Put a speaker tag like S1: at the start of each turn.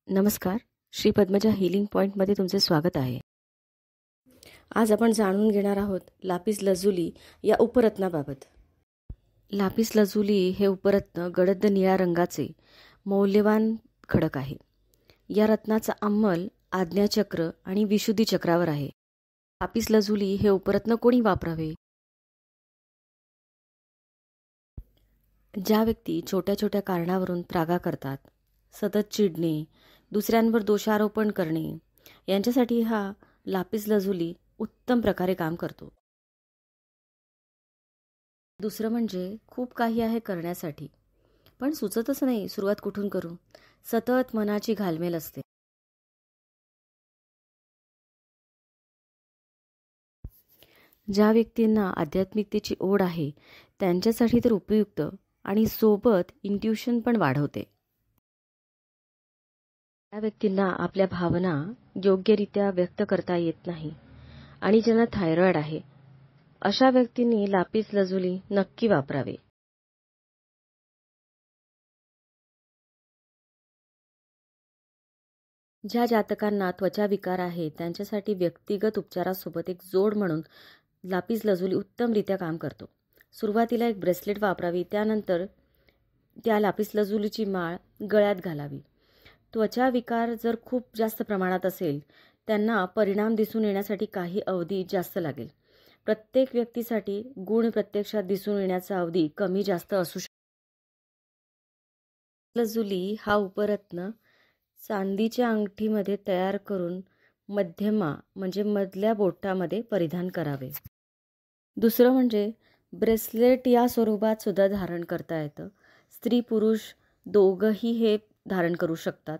S1: नमस्कार. श्री पद्मजा हीलिंग पॉईंटमध्ये तुमचे स्वागत आहे. आज आपण जाणून घेणार आहोत लापिस लजुली या उपरत्नाबाबत. लापिस लजुली हे उपरत्न गडद निळ्या रंगाचे मौल्यवान खडक आहे. या रत्नाचा अंमल आज्ञाचक्र आणि विशुद्धी चक्रावर आहे. लापिस लजुली हे उपरत्न कोणी वापरावे? ज्या व्यक्ती छोट्या छोट्या कारणावरून त्रागा करतात, सतत चिडणे, दुसऱ्यांवर दोषारोपण करणे, यांच्यासाठी हा लापिस लजुली उत्तम प्रकारे काम करतो. दुसरं म्हणजे खूप काही आहे करण्यासाठी, पण सुचतच नाही सुरुवात कुठून करू. सतत मनाची घालमेल असते. ज्या व्यक्तींना आध्यात्मिकतेची ओढ आहे त्यांच्यासाठी तर उपयुक्त आणि सोबत इंट्युशन पण वाढवते. त्या व्यक्तींना आपल्या भावना योग्यरित्या व्यक्त करता येत नाही आणि ज्यांना थायरॉइड आहे अशा व्यक्तींनी लापिस लजुली नक्की वापरावे. ज्या जातकांना त्वचा विकार आहे त्यांच्यासाठी व्यक्तिगत उपचारासोबत एक जोड म्हणून लापिस लजुली उत्तमरित्या काम करतो. सुरुवातीला एक ब्रेसलेट वापरावी, त्यानंतर त्या लापिस लजुलीची माळ गळ्यात घालावी. त्वचा विकार जर खूप जास्त प्रमाणात असेल त्यांना परिणाम दिसून येण्यासाठी काही अवधी जास्त लागेल. प्रत्येक व्यक्तीसाठी गुण प्रत्यक्षात दिसून येण्याचा अवधी कमी जास्त असू शकतो. लजुली हा उपरत्न चांदीच्या अंगठीमध्ये तयार करून मध्यमा म्हणजे मधल्या बोटामध्ये परिधान करावे. दुसरं म्हणजे ब्रेसलेट या स्वरूपात सुद्धा धारण करता येतं. स्त्री पुरुष दोघंही हे धारण करू शकतात.